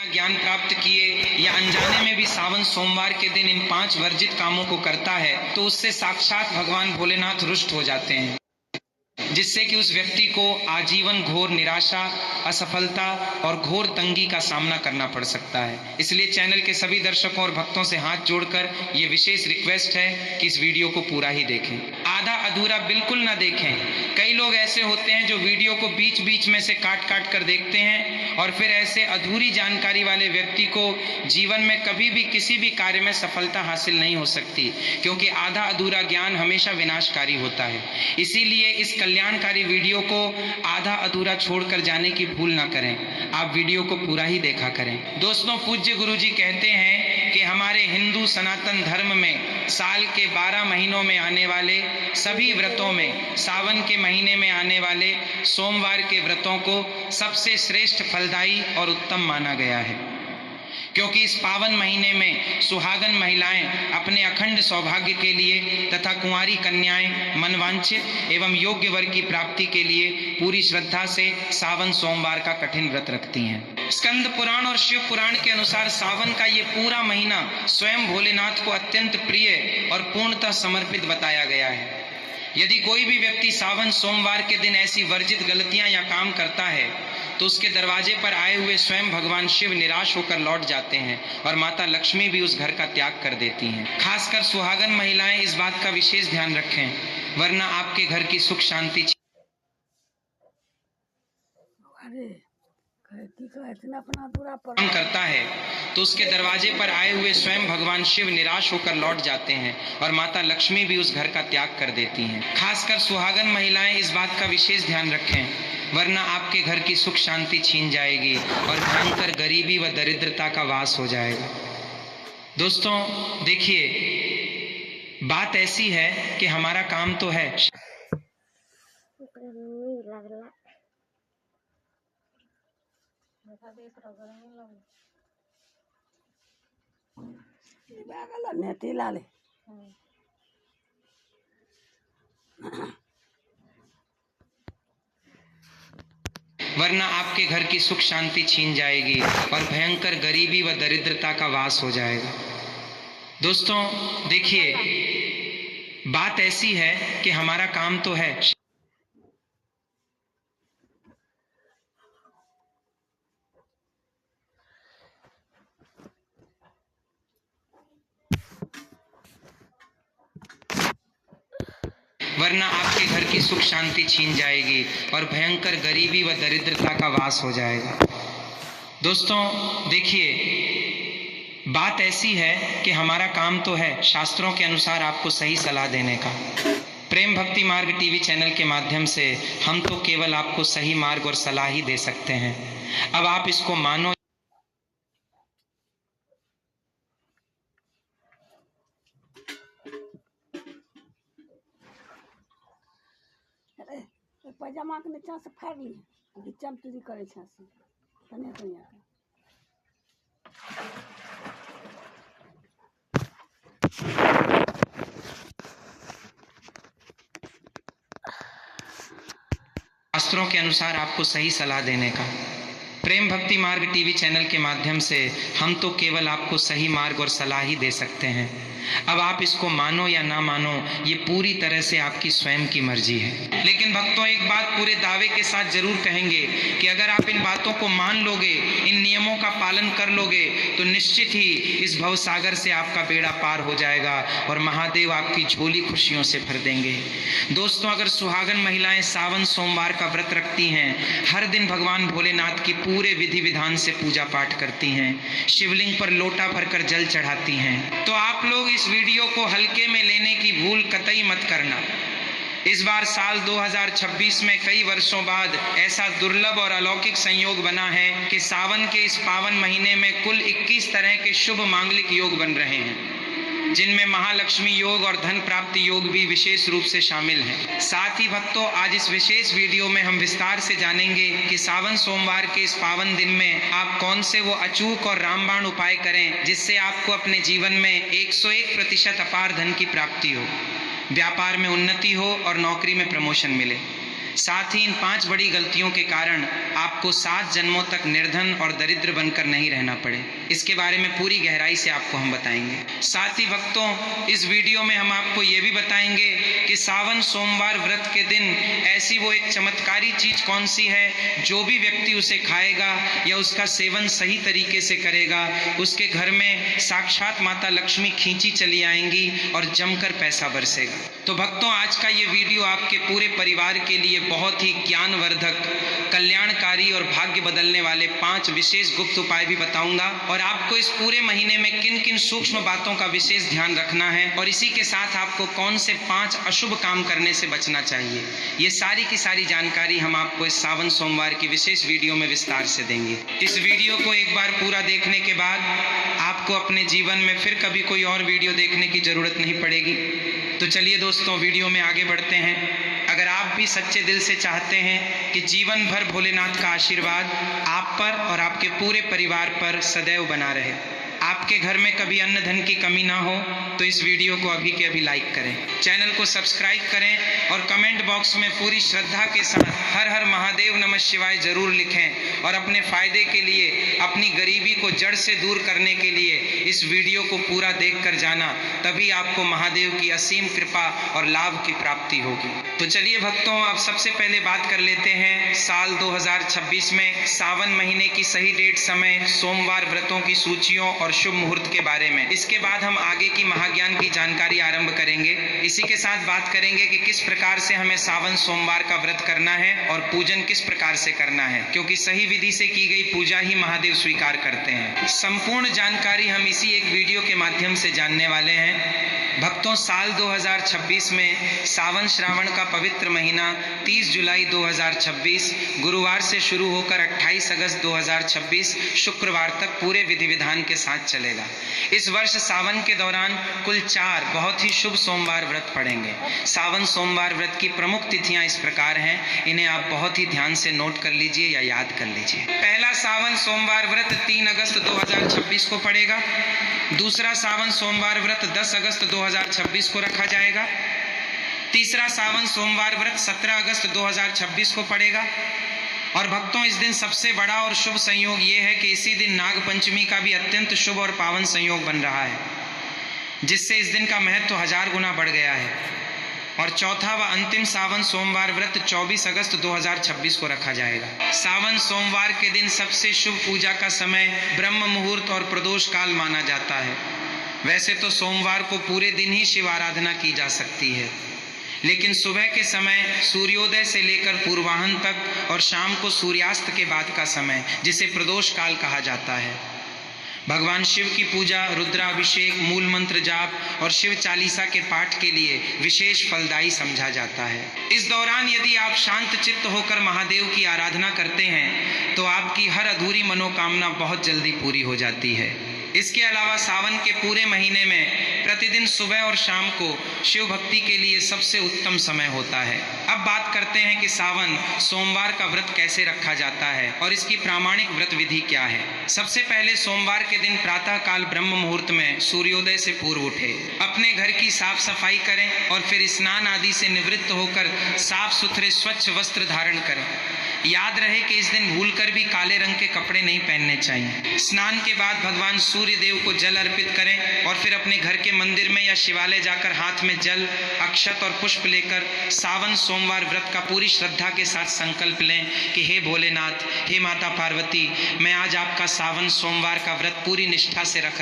ज्ञान प्राप्त किए या अनजाने में भी सावन सोमवार के दिन इन 5 वर्जित कामों को करता है तो उससे साक्षात भगवान भोलेनाथ रुष्ट हो जाते हैं, जिससे कि उस व्यक्ति को आजीवन घोर निराशा, असफलता और घोर तंगी का सामना करना पड़ सकता है। इसलिए चैनल के सभी दर्शकों और भक्तों से हाथ जोड़कर ये विशेष रिक्वेस्ट है कि इस वीडियो को पूरा ही देखें, आधा अधूरा बिल्कुल ना देखें। कई लोग ऐसे होते हैं जो वीडियो को बीच बीच में से काट काट कर देखते हैं और फिर ऐसे अधूरी जानकारी वाले व्यक्ति को जीवन में कभी भी किसी भी कार्य में सफलता हासिल नहीं हो सकती, क्योंकि आधा अधूरा ज्ञान हमेशा विनाशकारी होता है। इसीलिए इस कल्याणकारी वीडियो को आधा अधूरा छोड़कर जाने की भूल ना करें, आप वीडियो को पूरा ही देखा करें। दोस्तों, पूज्य गुरुजी कहते हैं कि हमारे हिंदू सनातन धर्म में साल के 12 महीनों में आने वाले सभी व्रतों में सावन के महीने में आने वाले सोमवार के व्रतों को सबसे श्रेष्ठ, फलदायी और उत्तम माना गया है, क्योंकि इस पावन महीने में सुहागन महिलाएं अपने अखंड सौभाग्य के लिए तथा कुंवारी कन्याएं मनवांछित एवं योग्य वर की प्राप्ति के लिए पूरी श्रद्धा से सावन सोमवार का कठिन व्रत रखती हैं। स्कंद पुराण और शिव पुराण के अनुसार सावन का ये पूरा महीना स्वयं भोलेनाथ को अत्यंत प्रिय और पूर्णतः समर्पित बताया गया है। यदि कोई भी व्यक्ति सावन सोमवार के दिन ऐसी वर्जित गलतियां या काम करता है तो उसके दरवाजे पर आए हुए स्वयं भगवान शिव निराश होकर लौट जाते हैं और माता लक्ष्मी भी उस घर का त्याग कर देती हैं। खासकर सुहागन महिलाएं इस बात का विशेष ध्यान रखें, वरना आपके घर की सुख शांति करता है तो उसके दरवाजे पर आए हुए स्वयं भगवान शिव निराश होकर लौट जाते हैं और माता लक्ष्मी भी उस घर का त्याग कर देती हैं। खासकर सुहागन महिलाएं इस बात का विशेष ध्यान रखें, वरना आपके घर की सुख शांति छीन जाएगी और भयंकर गरीबी व दरिद्रता का वास हो जाएगा। दोस्तों देखिए, बात ऐसी है कि हमारा काम तो है वरना आपके घर की सुख शांति छीन जाएगी और भयंकर गरीबी व दरिद्रता का वास हो जाएगा। दोस्तों देखिए, बात ऐसी है कि हमारा काम तो है वरना आपके घर की सुख शांति छीन जाएगी और भयंकर गरीबी व दरिद्रता का वास हो जाएगा। दोस्तों देखिए, बात ऐसी है कि हमारा काम तो है शास्त्रों के अनुसार आपको सही सलाह देने का। प्रेम भक्ति मार्ग टीवी चैनल के माध्यम से हम तो केवल आपको सही मार्ग और सलाह ही दे सकते हैं। अब आप इसको मानो पैजामा के नीचा से फाड़ ली, चमचुरी करे से तने तने शास्त्रों के अनुसार आपको सही सलाह देने का। प्रेम भक्ति मार्ग टीवी चैनल के माध्यम से हम तो केवल आपको सही मार्ग और सलाह ही दे सकते हैं। अब आप इसको मानो या ना मानो, ये पूरी तरह से आपकी स्वयं की मर्जी है। लेकिन भक्तों, एक बात पूरे दावे के साथ जरूर कहेंगे कि अगर आप इन बातों को मान लोगे, इन नियमों का पालन कर लोगे, तो निश्चित ही इस भवसागर से आपका बेड़ा पार हो जाएगा और महादेव आपकी झोली खुशियों से भर देंगे। दोस्तों, अगर सुहागन महिलाएं सावन सोमवार का व्रत रखती हैं, हर दिन भगवान भोलेनाथ की पूरे विधि विधान से पूजा पाठ करती हैं, शिवलिंग पर लोटा भरकर जल चढ़ाती हैं, तो आप लोग इस वीडियो को हल्के में लेने की भूल कतई मत करना। इस बार साल 2026 में कई वर्षों बाद ऐसा दुर्लभ और अलौकिक संयोग बना है कि सावन के इस पावन महीने में कुल 21 तरह के शुभ मांगलिक योग बन रहे हैं, जिनमें महालक्ष्मी योग और धन प्राप्ति योग भी विशेष रूप से शामिल हैं। साथ ही भक्तों, आज इस विशेष वीडियो में हम विस्तार से जानेंगे कि सावन सोमवार के इस पावन दिन में आप कौन से वो अचूक और रामबाण उपाय करें जिससे आपको अपने जीवन में 101% अपार धन की प्राप्ति हो, व्यापार में उन्नति हो और नौकरी में प्रमोशन मिले। साथ ही इन 5 बड़ी गलतियों के कारण आपको 7 जन्मों तक निर्धन और दरिद्र बनकर नहीं रहना पड़े। इसके बारे में पूरी गहराई से आपको हम बताएंगे। साथ ही भक्तों, इस वीडियो में हम आपको ये भी बताएंगे कि सावन सोमवार व्रत के दिन ऐसी वो एक चमत्कारी चीज कौन सी है जो भी व्यक्ति उसे खाएगा या उसका सेवन सही तरीके से करेगा, उसके घर में साक्षात माता लक्ष्मी खींची चली आएंगी और जमकर पैसा बरसेगा। तो भक्तों, आज का ये वीडियो आपके पूरे परिवार के लिए बहुत ही ज्ञानवर्धक, कल्याणकारी और भाग्य बदलने वाले 5 विशेष गुप्त उपाय भी बताऊंगा और आपको इस पूरे महीने में किन किन सूक्ष्म बातों का विशेष ध्यान रखना है और इसी के साथ आपको कौन से 5 अशुभ काम करने से बचना चाहिए। ये सारी की सारी जानकारी हम आपको इस सावन सोमवार की विशेष वीडियो में विस्तार से देंगे। इस वीडियो को एक बार पूरा देखने के बाद आपको अपने जीवन में फिर कभी कोई और वीडियो देखने की जरूरत नहीं पड़ेगी। तो चलिए दोस्तों, वीडियो में आगे बढ़ते हैं। अगर आप भी सच्चे दिल से चाहते हैं कि जीवन भर भोलेनाथ का आशीर्वाद आप पर और आपके पूरे परिवार पर सदैव बना रहे, आपके घर में कभी अन्न धन की कमी ना हो, तो इस वीडियो को अभी के अभी लाइक करें, चैनल को सब्सक्राइब करें और कमेंट बॉक्स में पूरी श्रद्धा के साथ हर हर महादेव नमः शिवाय जरूर लिखें और अपने फायदे के लिए, अपनी गरीबी को जड़ से दूर करने के लिए इस वीडियो को पूरा देखकर जाना, तभी आपको महादेव की असीम कृपा और लाभ की प्राप्ति होगी। तो चलिए भक्तों, अब सबसे पहले बात कर लेते हैं साल 2026 में सावन महीने की सही डेट, समय, सोमवार व्रतों की सूचियों और शुभ मुहूर्त के बारे में। इसके बाद हम आगे की महाज्ञान की जानकारी आरंभ करेंगे। इसी के साथ बात करेंगे कि किस प्रकार से हमें सावन सोमवार का व्रत करना है और पूजन किस प्रकार से करना है, क्योंकि सही विधि से की गई पूजा ही महादेव स्वीकार करते हैं। संपूर्ण जानकारी हम इसी एक वीडियो के माध्यम से जानने वाले हैं। भक्तों, साल 2026 में सावन श्रावण का पवित्र महीना 30 जुलाई 2026 गुरुवार से शुरू होकर 28 अगस्त 2026 शुक्रवार तक पूरे विधि विधान के साथ चलेगा। इस वर्ष सावन के दौरान कुल 4 बहुत ही शुभ सोमवार व्रत पड़ेंगे। सावन सोमवार व्रत की प्रमुख तिथियां इस प्रकार हैं, इन्हें आप बहुत ही ध्यान से नोट कर लीजिए या याद कर लीजिए। पहला सावन सोमवार व्रत 3 अगस्त 2026 को पड़ेगा। दूसरा सावन सोमवार व्रत 10 अगस्त 2026 को रखा जाएगा। तीसरा सावन सोमवार व्रत 17 अगस्त 2026 को पड़ेगा। और भक्तों, इस दिन सबसे बड़ा और शुभ संयोग ये है कि इसी दिन नाग पंचमी का भी अत्यंत शुभ और पावन संयोग बन रहा है, जिससे इस दिन का महत्व 1000 गुना बढ़ गया है। और चौथा व अंतिम सावन सोमवार व्रत 24 अगस्त 2026 को रखा जाएगा। सावन सोमवार के दिन सबसे शुभ पूजा का समय ब्रह्म मुहूर्त और प्रदोष काल माना जाता है। वैसे तो सोमवार को पूरे दिन ही शिव आराधना की जा सकती है, लेकिन सुबह के समय सूर्योदय से लेकर पूर्वाह्न तक और शाम को सूर्यास्त के बाद का समय, जिसे प्रदोष काल कहा जाता है, भगवान शिव की पूजा, रुद्राभिषेक, मूल मंत्र जाप और शिव चालीसा के पाठ के लिए विशेष फलदायी समझा जाता है। इस दौरान यदि आप शांत चित्त होकर महादेव की आराधना करते हैं तो आपकी हर अधूरी मनोकामना बहुत जल्दी पूरी हो जाती है। इसके अलावा सावन के पूरे महीने में प्रतिदिन सुबह और शाम को शिव भक्ति के लिए सबसे उत्तम समय होता है। अब बात करते हैं कि सावन सोमवार का व्रत कैसे रखा जाता है और इसकी प्रामाणिक व्रत विधि क्या है। सबसे पहले सोमवार के दिन प्रातः काल ब्रह्म मुहूर्त में सूर्योदय से पूर्व उठे, अपने घर की साफ सफाई करें और फिर स्नान आदि से निवृत्त होकर साफ सुथरे स्वच्छ वस्त्र धारण करें। याद रहे कि इस दिन भूलकर भी काले रंग के कपड़े नहीं पहनने चाहिए। स्नान के बाद भगवान सूर्य देव को जल अर्पित करें और फिर अपने घर के मंदिर में या शिवालय जाकर हाथ में जल, अक्षत और पुष्प लेकर सावन सोमवार व्रत का पूरी श्रद्धा के साथ संकल्प लें कि हे भोलेनाथ, हे माता पार्वती, मैं आज आपका सावन सोमवार का व्रत पूरी निष्ठा से रख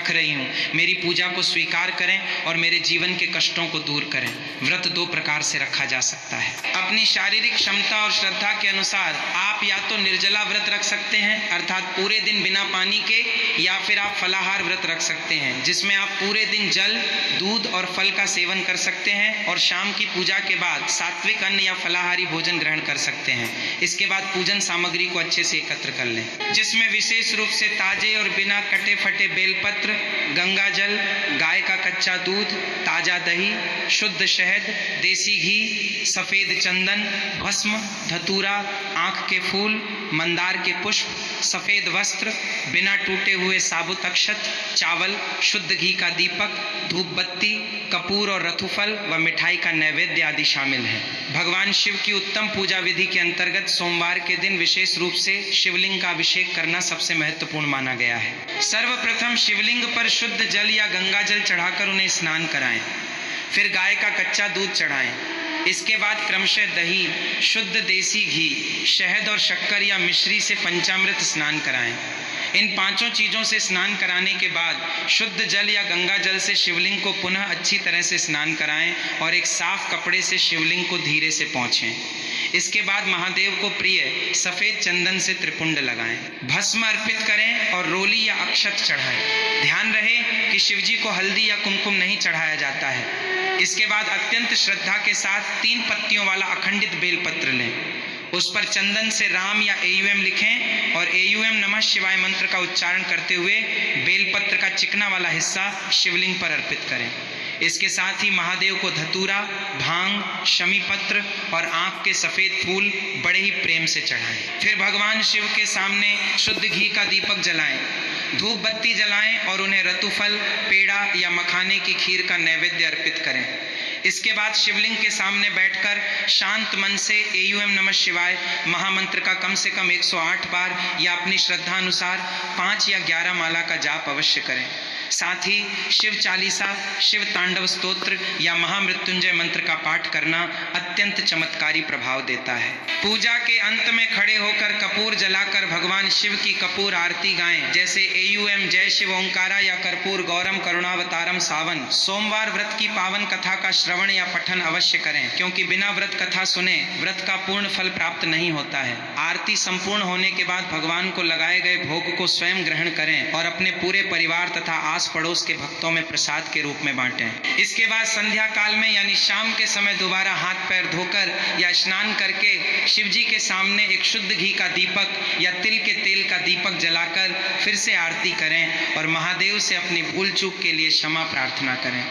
रही हूँ। मेरी पूजा को स्वीकार करें और मेरे जीवन के कष्टों को दूर करें। व्रत 2 प्रकार से रखा जा सकता है। अपनी शारीरिक क्षमता और श्रद्धा के अनुसार आप या तो निर्जला व्रत रख सकते हैं, अर्थात पूरे दिन बिना पानी के, या फिर आप फलाहार व्रत रख सकते हैं, जिसमें आप पूरे दिन जल, दूध और फल का सेवन कर सकते हैं और शाम की पूजा के बाद सात्विक अन्न या फलाहारी भोजन ग्रहण कर सकते हैं। इसके बाद पूजन सामग्री को अच्छे से एकत्र कर लें, जिसमें विशेष रूप से ताजे और बिना कटे फटे बेलपत्र, गंगा जल, गाय का कच्चा दूध, ताजा दही, शुद्ध शहद, देसी घी, सफेद चंदन, भस्म, धतूरा, आंख के फूल, मंदार के पुष्प, सफेद वस्त्र, बिना टूटे हुए साबुत अक्षत, चावल, शुद्ध घी का दीपक, धूप बत्ती, कपूर और रथुफल व मिठाई का नैवेद्य आदि शामिल है। भगवान शिव की उत्तम पूजा विधि के अंतर्गत सोमवार के दिन विशेष रूप से शिवलिंग का अभिषेक करना सबसे महत्वपूर्ण माना गया है। सर्वप्रथम शिवलिंग पर शुद्ध जल या गंगा जल चढ़ाकर उन्हें स्नान कराएं, फिर गाय का कच्चा दूध चढ़ाएं। इसके बाद क्रमशः दही, शुद्ध देसी घी, शहद और शक्कर या मिश्री से पंचामृत स्नान कराएं। इन पांचों चीजों से स्नान कराने के बाद शुद्ध जल या गंगा जल से शिवलिंग को पुनः अच्छी तरह से स्नान कराएं और एक साफ कपड़े से शिवलिंग को धीरे से पोंछें। इसके बाद महादेव को प्रिय सफेद चंदन से त्रिपुंड लगाएं, भस्म अर्पित करें और रोली या अक्षत चढ़ाएं। ध्यान रहे कि शिवजी को हल्दी या कुमकुम नहीं चढ़ाया जाता है। इसके बाद अत्यंत श्रद्धा के साथ 3 पत्तियों वाला अखंडित बेलपत्र लें, उस पर चंदन से राम या AUM लिखें और AUM नमः शिवाय मंत्र का उच्चारण करते हुए बेलपत्र का चिकना वाला हिस्सा शिवलिंग पर अर्पित करें। इसके साथ ही महादेव को धतूरा, भांग, शमी पत्र और आंख के सफेद फूल बड़े ही प्रेम से चढ़ाएं। फिर भगवान शिव के सामने शुद्ध घी का दीपक जलाएं, धूप बत्ती जलाएं और उन्हें रतुफल, पेड़ा या मखाने की खीर का नैवेद्य अर्पित करें। इसके बाद शिवलिंग के सामने बैठकर शांत मन से AUM नमः शिवाय महामंत्र का कम से कम 108 बार या अपनी श्रद्धा अनुसार 5 या 11 माला का जाप अवश्य करें। साथ ही शिव चालीसा, शिव तांडव स्तोत्र या महामृत्युंजय मंत्र का पाठ करना अत्यंत चमत्कारी प्रभाव देता है। पूजा के अंत में खड़े होकर कपूर जलाकर भगवान शिव की कपूर आरती गाएं, जैसे AUM जय शिव ओंकारा या कर्पूर गौरम करुणावतारम सावन। सोमवार व्रत की पावन कथा का श्रवण या पठन अवश्य करें, क्योंकि बिना व्रत कथा सुने व्रत का पूर्ण फल प्राप्त नहीं होता है। आरती संपूर्ण होने के बाद भगवान को लगाए गए भोग को स्वयं ग्रहण करें और अपने पूरे परिवार तथा आस पड़ोस के भक्तों में प्रसाद के रूप में बांटें। इसके बाद संध्या काल में यानी शाम के समय दोबारा हाथ पैर धोकर या स्नान करके शिवजी के सामने एक शुद्ध घी का दीपक या तिल के तेल का दीपक जलाकर फिर से आरती करें और महादेव से अपनी भूल चूक के लिए क्षमा प्रार्थना करें।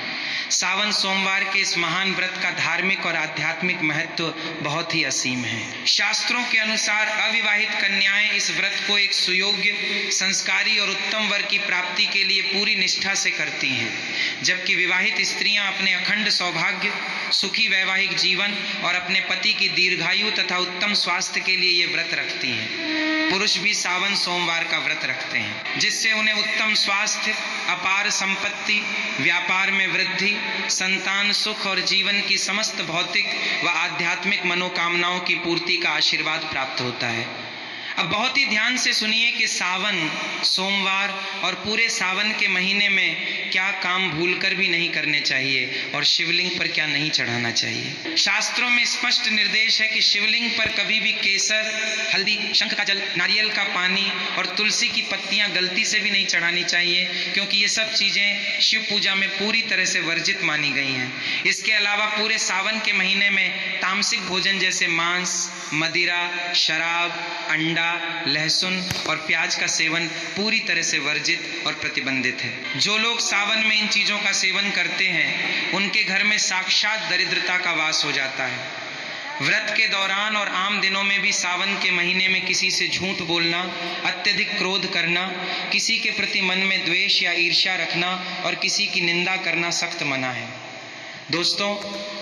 सावन सोमवार के इस महान व्रत का धार्मिक और आध्यात्मिक महत्व बहुत ही असीम है। शास्त्रों के अनुसार अविवाहित कन्याएं इस व्रत को एक सुयोग्य, संस्कारी और उत्तम वर की प्राप्ति के लिए पूरी निष्ठा से करती हैं, जबकि विवाहित स्त्रियां अपने अखंड सौभाग्य, सुखी वैवाहिक जीवन और अपने पति की दीर्घायु तथा उत्तम स्वास्थ्य के लिए ये व्रत रखती हैं। पुरुष भी सावन सोमवार का व्रत रखते हैं, जिससे उन्हें उत्तम स्वास्थ्य, अपार संपत्ति, व्यापार में वृद्धि, संतान सुख और जीवन की समस्त भौतिक व आध्यात्मिक मनोकामनाओं की पूर्ति का आशीर्वाद प्राप्त होता है। अब बहुत ही ध्यान से सुनिए कि सावन, सोमवार और पूरे सावन के महीने में क्या काम भूलकर भी नहीं करने चाहिए और शिवलिंग पर क्या नहीं चढ़ाना चाहिए। शास्त्रों में स्पष्ट निर्देश है कि शिवलिंग पर कभी भी केसर, हल्दी, शंख का जल, नारियल का पानी और तुलसी की पत्तियां गलती से भी नहीं चढ़ानी चाहिए, क्योंकि ये सब चीजें शिव पूजा में पूरी तरह से वर्जित मानी गई हैं। इसके अलावा पूरे सावन के महीने में तामसिक भोजन जैसे मांस, मदिरा, शराब, अंडा, लहसुन और प्याज का सेवन पूरी तरह से वर्जित और प्रतिबंधित है। जो लोग सावन में इन चीजों का सेवन करते हैं, उनके घर में साक्षात दरिद्रता का वास हो जाता है। व्रत के दौरान और आम दिनों में भी सावन के महीने में किसी से झूठ बोलना, अत्यधिक क्रोध करना, किसी के प्रति मन में द्वेष या ईर्ष्या रखना और किसी की निंदा करना सख्त मना है। दोस्तों,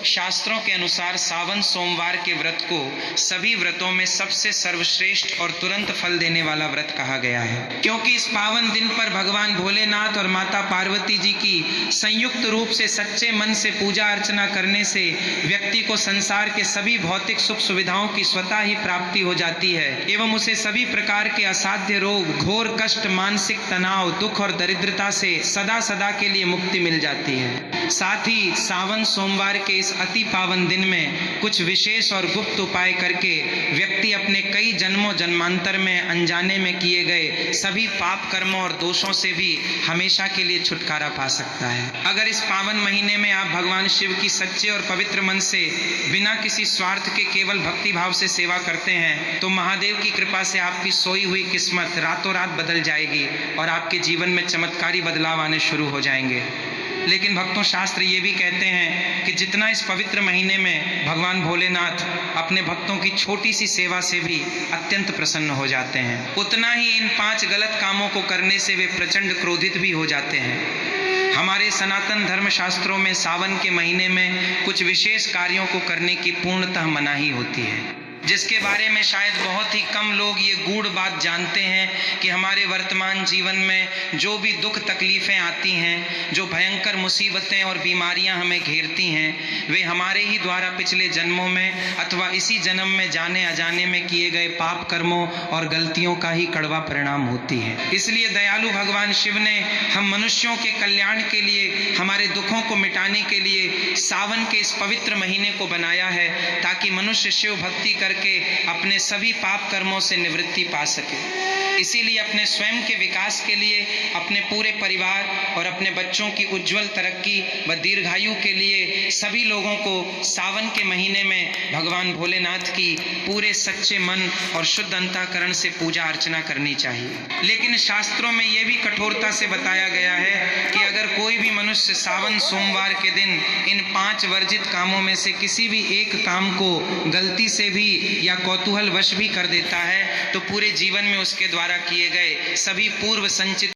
शास्त्रों के अनुसार सावन सोमवार के व्रत को सभी व्रतों में सबसे सर्वश्रेष्ठ और तुरंत फल देने वाला व्रत कहा गया है, क्योंकि इस पावन दिन पर भगवान भोलेनाथ और माता पार्वती जी की संयुक्त रूप से सच्चे मन से पूजा अर्चना करने से व्यक्ति को संसार के सभी भौतिक सुख सुविधाओं की स्वतः ही प्राप्ति हो जाती है एवं उसे सभी प्रकार के असाध्य रोग, घोर कष्ट, मानसिक तनाव, दुख और दरिद्रता से सदा सदा के लिए मुक्ति मिल जाती है। साथ ही सावन सोमवार के इस अति पावन दिन में कुछ विशेष और गुप्त उपाय करके व्यक्ति अपने कई जन्मों जन्मांतर में अनजाने में किए गए सभी पाप कर्मों और दोषों से भी हमेशा के लिए छुटकारा पा सकता है। अगर इस पावन महीने में आप भगवान शिव की सच्चे और पवित्र मन से बिना किसी स्वार्थ के केवल भक्ति भाव से सेवा करते हैं, तो महादेव की कृपा से आपकी सोई हुई किस्मत रातों रात बदल जाएगी और आपके जीवन में चमत्कारी बदलाव आने शुरू हो जाएंगे। लेकिन भक्तों, शास्त्र ये भी कहते हैं कि जितना इस पवित्र महीने में भगवान भोलेनाथ अपने भक्तों की छोटी सी सेवा से भी अत्यंत प्रसन्न हो जाते हैं, उतना ही इन 5 गलत कामों को करने से वे प्रचंड क्रोधित भी हो जाते हैं। हमारे सनातन धर्म शास्त्रों में सावन के महीने में कुछ विशेष कार्यों को करने की पूर्णतः मनाही होती है, जिसके बारे में शायद बहुत ही कम लोग ये गूढ़ बात जानते हैं कि हमारे वर्तमान जीवन में जो भी दुख तकलीफें आती हैं, जो भयंकर मुसीबतें और बीमारियां हमें घेरती हैं, वे हमारे ही द्वारा पिछले जन्मों में अथवा इसी जन्म में जाने अजाने में किए गए पाप कर्मों और गलतियों का ही कड़वा परिणाम होती है। इसलिए दयालु भगवान शिव ने हम मनुष्यों के कल्याण के लिए, हमारे दुखों को मिटाने के लिए सावन के इस पवित्र महीने को बनाया है, ताकि मनुष्य शिव भक्ति करके अपने सभी पाप कर्मों से निवृत्ति पा सके। इसीलिए अपने स्वयं के विकास के लिए, अपने पूरे परिवार और अपने बच्चों की उज्जवल तरक्की व दीर्घायु के लिए सभी लोगों को सावन के महीने में भगवान भोलेनाथ की पूरे सच्चे मन और शुद्ध अंतःकरण से पूजा अर्चना करनी चाहिए। लेकिन शास्त्रों में यह भी कठोरता से बताया गया है कि अगर कोई भी मनुष्य सावन सोमवार के दिन इन 5 वर्जित कामों में से किसी भी एक काम को गलती से भी या कौतूहल वश भी कर देता है, तो पूरे जीवन में उसके द्वारा किए गए सभी पूर्व संचित